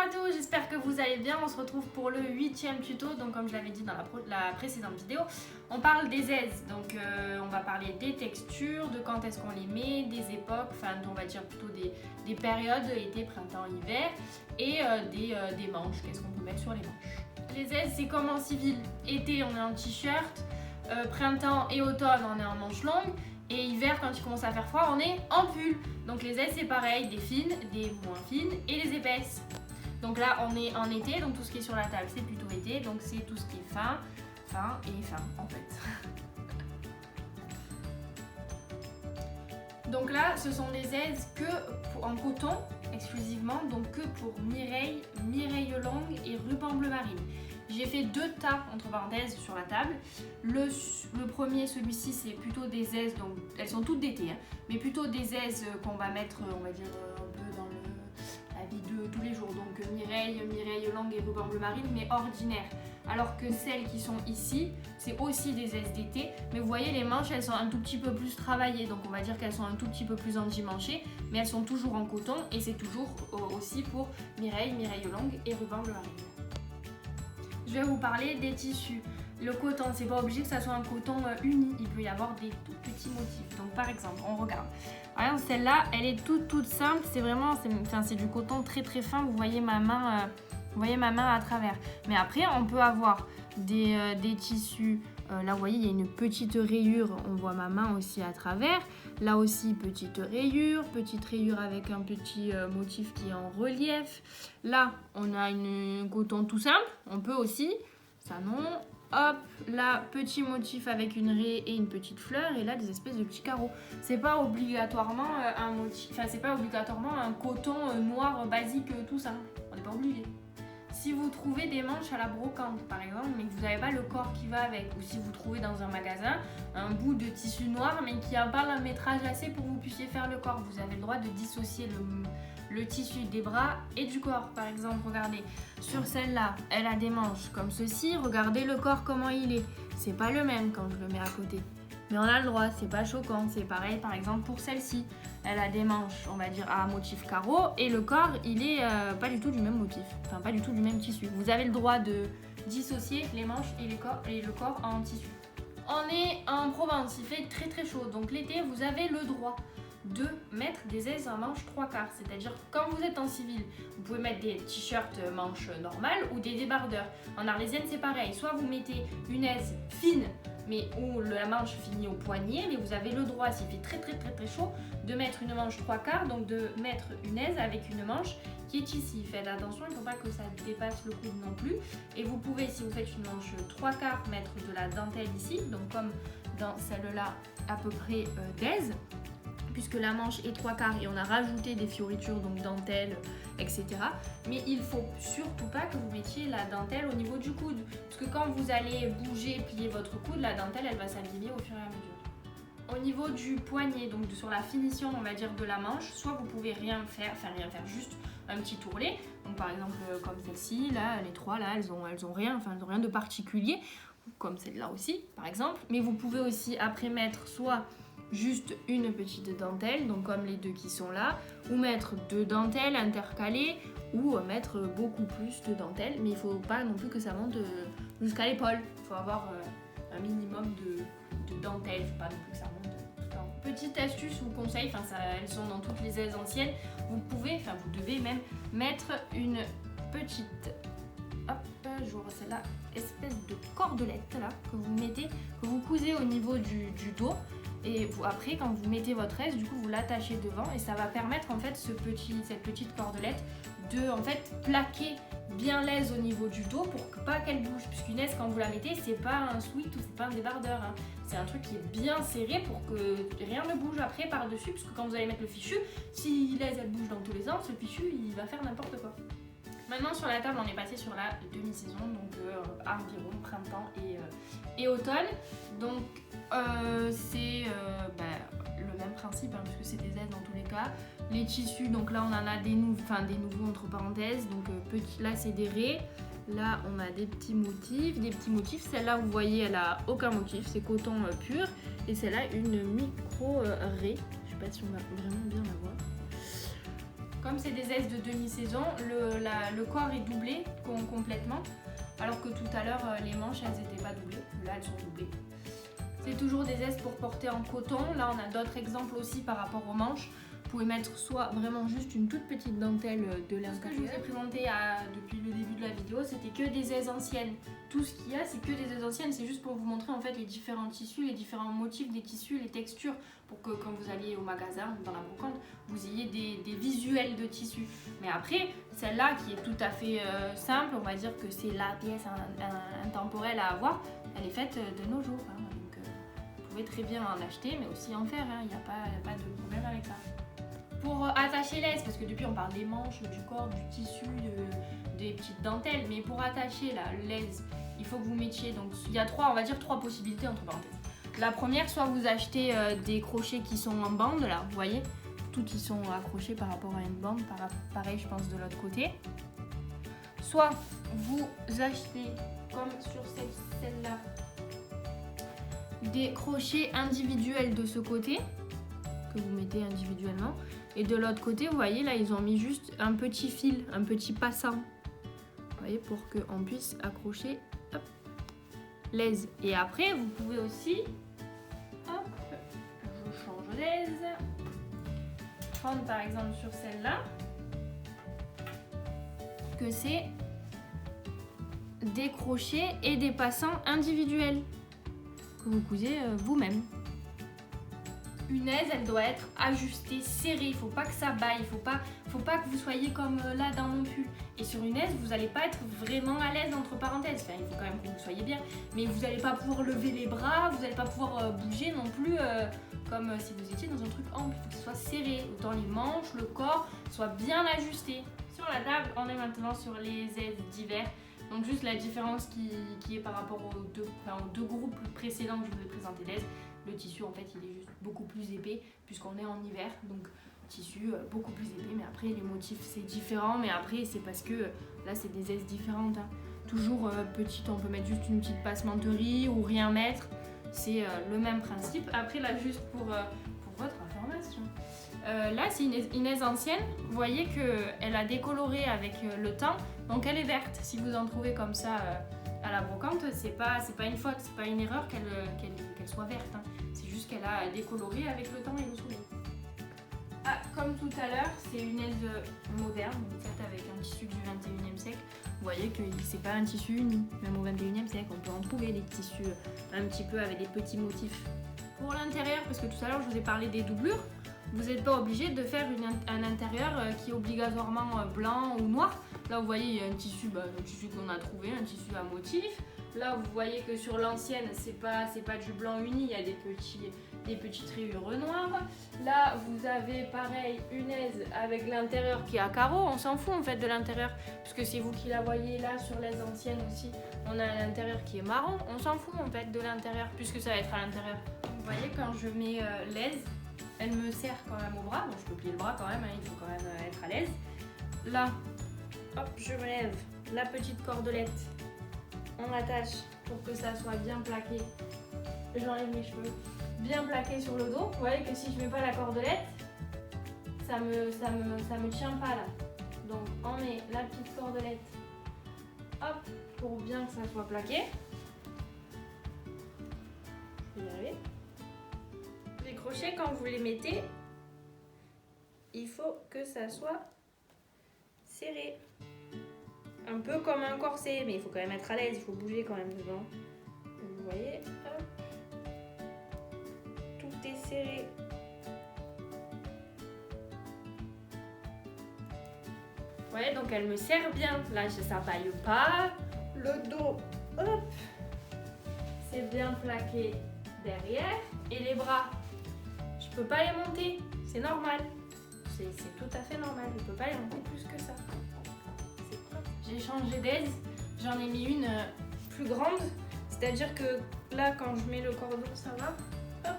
à tous, j'espère que vous allez bien. On se retrouve pour le 8e tuto. Donc comme je l'avais dit dans la précédente vidéo, on parle des aises. Donc on va parler des textures, de quand est-ce qu'on les met, des époques, enfin on va dire plutôt des périodes, été, printemps, hiver, et des manches, qu'est-ce qu'on peut mettre sur les manches. Les aises, c'est comme en civil. Été, on est en t-shirt, printemps et automne, on est en manches longues. Et hiver, quand il commence à faire froid, on est en pull. Donc les aises, c'est pareil, des fines, des moins fines et des épaisses. Donc là, on est en été, donc tout ce qui est sur la table, c'est plutôt été. Donc c'est tout ce qui est fin et fin, en fait. Donc là, ce sont des aises en coton, exclusivement, donc que pour Mireille, Mireille longue et ruban bleu marine. J'ai fait 2 tas, entre parenthèses, sur la table. Le premier, celui-ci, c'est plutôt des aises, donc elles sont toutes d'été, hein, mais plutôt des aises qu'on va mettre, on va dire, un peu dans la vie de tous les jours. Donc Mireille longue et ruban bleu marine, mais ordinaire. Alors que celles qui sont ici, c'est aussi des aises d'été, mais vous voyez, les manches, elles sont un tout petit peu plus travaillées, donc on va dire qu'elles sont un tout petit peu plus endimanchées, mais elles sont toujours en coton, et c'est toujours aussi pour Mireille longue et ruban bleu marine. Je vais vous parler des tissus. Le coton, c'est pas obligé que ça soit un coton uni, il peut y avoir des tout petits motifs. Donc par exemple, on regarde. Par exemple, celle-là, elle est toute simple, c'est vraiment, c'est du coton très très fin, vous voyez ma main à travers. Mais après, on peut avoir des tissus, là vous voyez, il y a une petite rayure, on voit ma main aussi à travers. Là aussi, petite rayure avec un petit motif qui est en relief. Là, on a un coton tout simple, on peut aussi, ça non. Hop, là, petit motif avec une raie et une petite fleur, et là, des espèces de petits carreaux. C'est pas obligatoirement un motif, enfin, c'est pas obligatoirement un coton noir basique tout simple. On n'est pas obligé. Si vous trouvez des manches à la brocante par exemple, mais que vous n'avez pas le corps qui va avec, ou si vous trouvez dans un magasin un bout de tissu noir mais qui n'a pas le métrage assez pour que vous puissiez faire le corps, vous avez le droit de dissocier le tissu des bras et du corps. Par exemple, regardez, sur celle-là, elle a des manches comme ceci, regardez le corps comment il est. C'est pas le même quand je le mets à côté. Mais on a le droit, c'est pas choquant. C'est pareil par exemple pour celle-ci. Elle a des manches, on va dire, à motif carreau, et le corps, il est pas du tout du même motif, enfin pas du tout du même tissu. Vous avez le droit de dissocier les manches et le corps en tissu. On est en Provence, il fait très très chaud, donc l'été, vous avez le droit de mettre des aises en manches 3/4, c'est-à-dire quand vous êtes en civil, vous pouvez mettre des t-shirts manches normales ou des débardeurs. En arlésienne, c'est pareil, soit vous mettez une aise fine, mais où la manche finit au poignet, mais vous avez le droit, s'il fait très très très très chaud, de mettre une manche 3/4, donc de mettre une aise avec une manche qui est ici. Faites attention, il ne faut pas que ça dépasse le coude non plus. Et vous pouvez, si vous faites une manche 3/4, mettre de la dentelle ici, donc comme dans celle-là à peu près d'aise, puisque la manche est 3/4 et on a rajouté des fioritures, donc dentelle, etc. Mais il ne faut surtout pas que vous mettiez la dentelle au niveau du coude, parce que quand vous allez bouger, plier votre coude, la dentelle, elle va s'abîmer au fur et à mesure. Au niveau du poignet, donc sur la finition, on va dire, de la manche, soit vous pouvez rien faire, juste un petit tourlet. Donc par exemple, comme celle-ci, là, les trois, là, elles ont rien de particulier, comme celle-là aussi, par exemple. Mais vous pouvez aussi après mettre soit juste une petite dentelle, donc comme les deux qui sont là, ou mettre 2 dentelles intercalées, ou mettre beaucoup plus de dentelles, mais il ne faut pas non plus que ça monte jusqu'à l'épaule. Il faut avoir un minimum de dentelles, il ne faut pas non plus que ça monte tout le temps. Petite astuce ou conseil, elles sont dans toutes les aises anciennes, vous devez même mettre une petite, hop, je vois celle-là, espèce de cordelette là, que vous mettez, que vous cousez au niveau du dos. Et après, quand vous mettez votre aise, du coup, vous l'attachez devant et ça va permettre en fait cette petite cordelette de en fait plaquer bien l'aise au niveau du dos pour que pas qu'elle bouge. Puisqu'une aise, quand vous la mettez, c'est pas un sweat ou c'est pas un débardeur, hein. C'est un truc qui est bien serré pour que rien ne bouge après par-dessus. Puisque quand vous allez mettre le fichu, si l'aise elle bouge dans tous les sens, le fichu il va faire n'importe quoi. Maintenant sur la table, on est passé sur la demi-saison, donc environ printemps et automne. Donc c'est le même principe, hein, puisque c'est des aises dans tous les cas. Les tissus, donc là on en a des nouveaux entre parenthèses, donc là c'est des raies. Là on a des petits motifs. Celle-là vous voyez, elle a aucun motif, c'est coton pur. Et celle-là une micro raie. Je sais pas si on va vraiment bien la voir. Comme c'est des aises de demi-saison, le corps est doublé complètement, alors que tout à l'heure les manches elles n'étaient pas doublées, là elles sont doublées. C'est toujours des aises pour porter en coton. Là on a d'autres exemples aussi par rapport aux manches. Vous pouvez mettre soit vraiment juste une toute petite dentelle de l'intérieur. Ce que je vous ai présenté depuis le début de la vidéo, c'était que des aises anciennes. Tout ce qu'il y a, c'est que des aises anciennes. C'est juste pour vous montrer en fait les différents tissus, les différents motifs des tissus, les textures, pour que quand vous alliez au magasin ou dans la brocante, vous ayez des visuels de tissus. Mais après, celle-là qui est tout à fait simple, on va dire que c'est la pièce intemporelle à avoir, elle est faite de nos jours. Hein. Donc vous pouvez très bien en acheter, mais aussi en faire. Il n'y a pas de problème avec ça. Pour attacher l'aise, parce que depuis on parle des manches, du corps, du tissu, des petites dentelles, mais pour attacher l'aise, il faut que vous mettiez, donc il y a trois possibilités entre parenthèses. La première, soit vous achetez des crochets qui sont en bande, là, vous voyez, tout ils sont accrochés par rapport à une bande, pareil je pense de l'autre côté. Soit vous achetez, comme sur celle-là, des crochets individuels de ce côté, que vous mettez individuellement. Et de l'autre côté, vous voyez, là, ils ont mis juste un petit fil, un petit passant. Vous voyez, pour qu'on puisse accrocher l'aise. Et après, vous pouvez aussi, hop, je change d'aise, prendre par exemple sur celle-là, que c'est des crochets et des passants individuels que vous cousez vous-même. Une aise, elle doit être ajustée, serrée, il faut pas que ça baille, il faut pas que vous soyez comme là dans mon pull. Et sur une aise, vous n'allez pas être vraiment à l'aise entre parenthèses, enfin, il faut quand même que vous soyez bien, mais vous n'allez pas pouvoir lever les bras, vous n'allez pas pouvoir bouger non plus comme si vous étiez dans un truc ample, il faut que ce soit serré, autant les manches, le corps soient bien ajustés. Sur la table, on est maintenant sur les aises d'hiver. Donc juste la différence qui est par rapport aux deux groupes précédents que je vous ai présenté d'aises. Le tissu en fait il est juste beaucoup plus épais puisqu'on est en hiver, donc tissu beaucoup plus épais, mais après les motifs c'est différent, mais après c'est parce que là c'est des aises différentes. Hein. Toujours petite, on peut mettre juste une petite passementerie ou rien mettre, c'est le même principe. Après là juste pour votre information, là c'est une aise ancienne, vous voyez qu'elle a décoloré avec le temps, donc elle est verte. Si vous en trouvez comme ça à la brocante, c'est pas une faute, c'est pas une erreur qu'elle soit verte, hein. C'est juste qu'elle a décoloré avec le temps et le soleil. Ah, comme tout à l'heure, c'est une aise moderne, faite avec un tissu du 21e siècle. Vous voyez que c'est pas un tissu uni, même au 21e siècle, on peut en trouver des tissus un petit peu avec des petits motifs. Pour l'intérieur, parce que tout à l'heure je vous ai parlé des doublures, vous n'êtes pas obligé de faire un intérieur qui est obligatoirement blanc ou noir. Là vous voyez il y a un tissu qu'on a trouvé, un tissu à motif. Là vous voyez que sur l'ancienne c'est pas du blanc uni, il y a des petites rayures noires. Là vous avez pareil une aise avec l'intérieur qui est à carreaux, on s'en fout en fait de l'intérieur, puisque c'est vous qui la voyez là sur l'aise ancienne aussi. On a l'intérieur qui est marron, on s'en fout en fait de l'intérieur, puisque ça va être à l'intérieur. Vous voyez quand je mets l'aise, elle me serre quand même au bras, bon je peux plier le bras quand même, hein, il faut quand même être à l'aise. Là, hop, je me lève la petite cordelette, on attache pour que ça soit bien plaqué, j'enlève mes cheveux, bien plaqué sur le dos. Vous voyez que si je mets pas la cordelette, ça me tient pas là. Donc on met la petite cordelette, hop, pour bien que ça soit plaqué. Je vais y arriver. Les crochets, quand vous les mettez, il faut que ça soit serré. Un peu comme un corset, mais il faut quand même être à l'aise, il faut bouger quand même dedans. Vous voyez, hop. Tout est serré. Vous voyez, donc elle me serre bien. Là, ça baille pas. Le dos, hop, c'est bien plaqué derrière. Et les bras, je peux pas les monter, c'est normal. C'est tout à fait normal, je peux pas les monter plus que ça. J'ai changé d'aise, j'en ai mis une plus grande, c'est-à-dire que là quand je mets le cordon ça va, hop.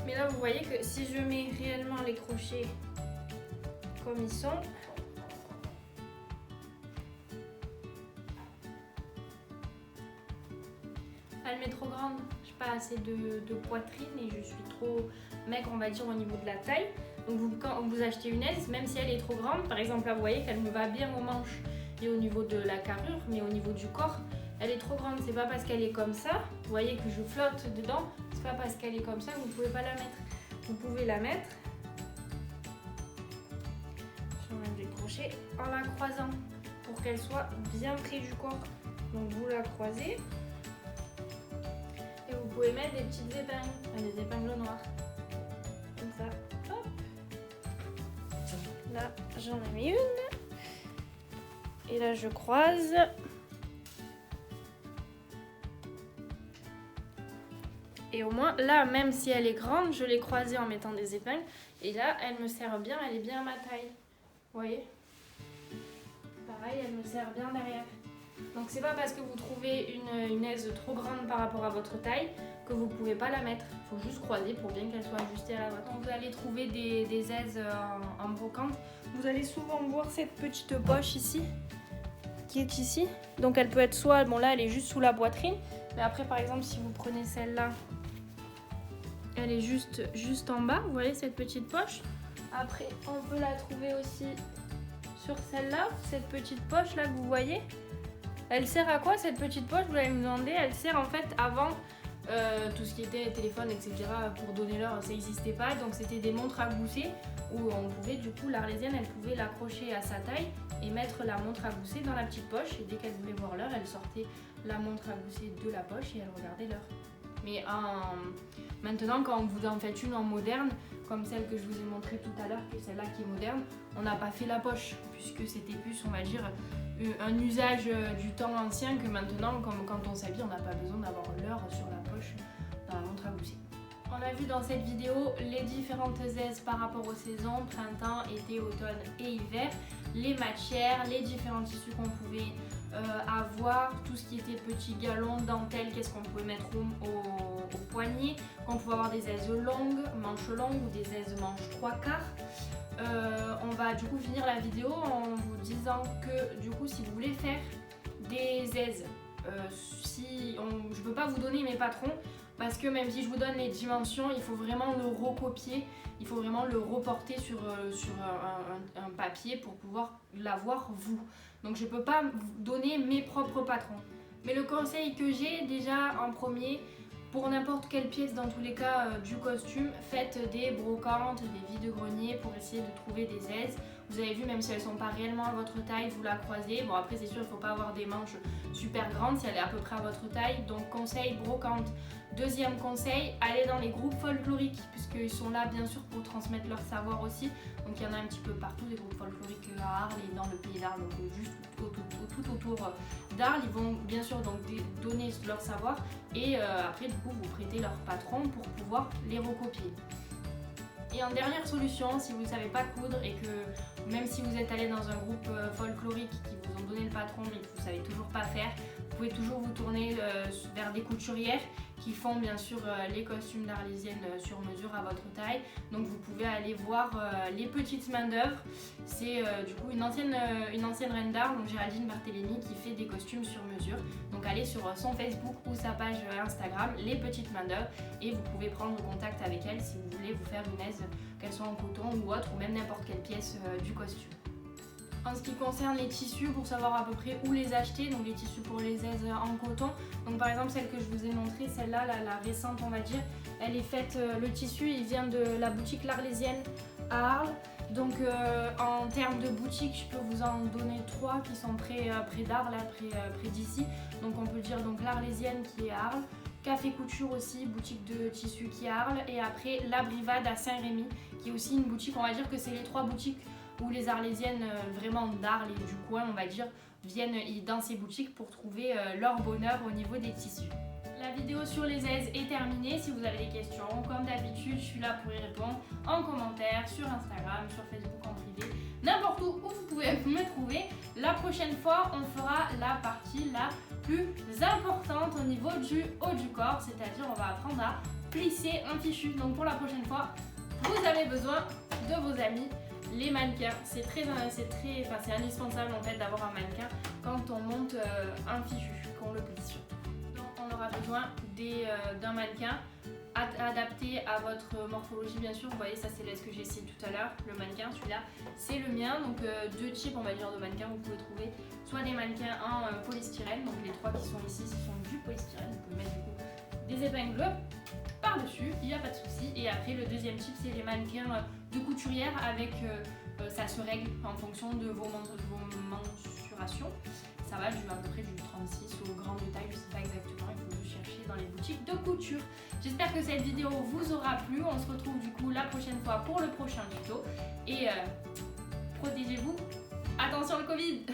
Mais là vous voyez que si je mets réellement les crochets comme ils sont, elle m'est trop grande, j'ai pas assez de poitrine et je suis trop mec, on va dire au niveau de la taille. Donc quand vous achetez une aise, même si elle est trop grande, par exemple là vous voyez qu'elle me va bien aux manches et au niveau de la carrure, mais au niveau du corps, elle est trop grande. C'est pas parce qu'elle est comme ça, vous voyez que je flotte dedans, c'est pas parce qu'elle est comme ça que vous ne pouvez pas la mettre. Vous pouvez la mettre, j'enlève les crochets, en la croisant pour qu'elle soit bien près du corps. Donc vous la croisez et vous pouvez mettre des petites épingles, des épingles noires, comme ça. Hop. Là j'en ai mis une et là je croise. Et au moins là, même si elle est grande, je l'ai croisée en mettant des épingles et là elle me sert bien, elle est bien à ma taille, vous voyez. Pareil, elle me sert bien derrière. Donc c'est pas parce que vous trouvez une aise trop grande par rapport à votre taille que vous pouvez pas la mettre. Il faut juste croiser pour bien qu'elle soit ajustée à la vôtre. Quand vous allez trouver des aises en brocante, vous allez souvent voir cette petite poche ici, qui est ici. Donc elle peut être soit, bon là elle est juste sous la poitrine, mais après par exemple si vous prenez celle-là, elle est juste en bas, vous voyez cette petite poche. Après on peut la trouver aussi sur celle-là, cette petite poche là que vous voyez. Elle sert à quoi cette petite poche? Vous allez me demander. Elle sert en fait avant tout ce qui était téléphone, etc. Pour donner l'heure, ça n'existait pas. Donc c'était des montres à gousset où on pouvait, du coup, l'Arlésienne, elle pouvait l'accrocher à sa taille et mettre la montre à gousset dans la petite poche. Et dès qu'elle voulait voir l'heure, elle sortait la montre à gousset de la poche et elle regardait l'heure. Mais maintenant, quand vous en faites une en moderne, comme celle que je vous ai montrée tout à l'heure, que celle-là qui est moderne, on n'a pas fait la poche puisque c'était plus, on va dire, un usage du temps ancien que maintenant, comme quand on s'habille, on n'a pas besoin d'avoir l'heure sur la poche dans la montre à gousset. On a vu dans cette vidéo les différentes aises par rapport aux saisons, printemps, été, automne et hiver, les matières, les différents tissus qu'on pouvait avoir, tout ce qui était petits galons, dentelles, qu'est-ce qu'on pouvait mettre au poignet, qu'on pouvait avoir des aises longues, manches longues ou des aises manches 3/4. On va du coup finir la vidéo en vous disant que du coup si vous voulez faire des aises, je ne peux pas vous donner mes patrons parce que même si je vous donne les dimensions, il faut vraiment le recopier, il faut vraiment le reporter sur un papier pour pouvoir l'avoir vous. Donc je ne peux pas vous donner mes propres patrons. Mais le conseil que j'ai déjà en premier, pour n'importe quelle pièce dans tous les cas du costume, faites des brocantes, des vide-greniers pour essayer de trouver des aises. Vous avez vu, même si elles ne sont pas réellement à votre taille, vous la croisez. Bon après c'est sûr, il ne faut pas avoir des manches super grandes si elle est à peu près à votre taille. Donc conseil, brocante. Deuxième conseil, allez dans les groupes folkloriques puisqu'ils sont là bien sûr pour transmettre leur savoir aussi. Donc il y en a un petit peu partout, des groupes folkloriques à Arles et dans le pays d'Arles, donc juste tout autour d'Arles. Ils vont bien sûr donc donner leur savoir et après du coup vous prêtez leur patron pour pouvoir les recopier. Et en dernière solution, si vous ne savez pas coudre et que même si vous êtes allé dans un groupe folklorique qui vous ont donné le patron mais que vous ne savez toujours pas faire, vous pouvez toujours vous tourner vers des couturières qui font bien sûr les costumes d'Arlésienne sur mesure à votre taille. Donc vous pouvez aller voir les petites mains d'œuvre. C'est du coup une ancienne reine d'art, donc Géraldine Barthélémy, qui fait des costumes sur mesure. Donc allez sur son Facebook ou sa page Instagram, les petites mains d'œuvre, et vous pouvez prendre contact avec elle si vous voulez vous faire une aise, qu'elle soit en coton ou autre, ou même n'importe quelle pièce du costume. En ce qui concerne les tissus, pour savoir à peu près où les acheter, donc les tissus pour les aises en coton, donc par exemple celle que je vous ai montrée, celle-là, la récente on va dire, elle est faite, le tissu il vient de la boutique L'Arlésienne à Arles. Donc en termes de boutique, je peux vous en donner 3 qui sont près d'Arles, près d'ici. Donc on peut dire donc L'Arlésienne qui est à Arles, Café Couture aussi, boutique de tissus qui est à Arles, et après La Brivade à Saint-Rémy, qui est aussi une boutique, on va dire que c'est les 3 boutiques où les Arlésiennes vraiment d'Arles et du coin, on va dire, viennent dans ces boutiques pour trouver leur bonheur au niveau des tissus. La vidéo sur les aises est terminée. Si vous avez des questions, comme d'habitude, je suis là pour y répondre en commentaire, sur Instagram, sur Facebook en privé, n'importe où vous pouvez me trouver. La prochaine fois, on fera la partie la plus importante au niveau du haut du corps, c'est-à-dire on va apprendre à plisser un tissu. Donc pour la prochaine fois, vous avez besoin de vos amis les mannequins. C'est indispensable en fait d'avoir un mannequin quand on monte un fichu, qu'on le plie surtout. Donc on aura besoin d'un mannequin adapté à votre morphologie bien sûr. Vous voyez, ça c'est ce que j'ai essayé tout à l'heure, le mannequin, celui-là c'est le mien. Donc deux types on va dire de mannequins. Vous pouvez trouver soit des mannequins en polystyrène, donc les trois qui sont ici ce sont du polystyrène. Vous pouvez mettre du coup des épingles par-dessus, il n'y a pas de souci. Et après le deuxième type c'est les mannequins de couturière avec ça se règle en fonction de vos mensurations. Ça va à peu près du 36 au grand détail, je ne sais pas exactement, il faut le chercher dans les boutiques de couture. J'espère que cette vidéo vous aura plu. On se retrouve du coup la prochaine fois pour le prochain tuto. Et protégez-vous. Attention le Covid.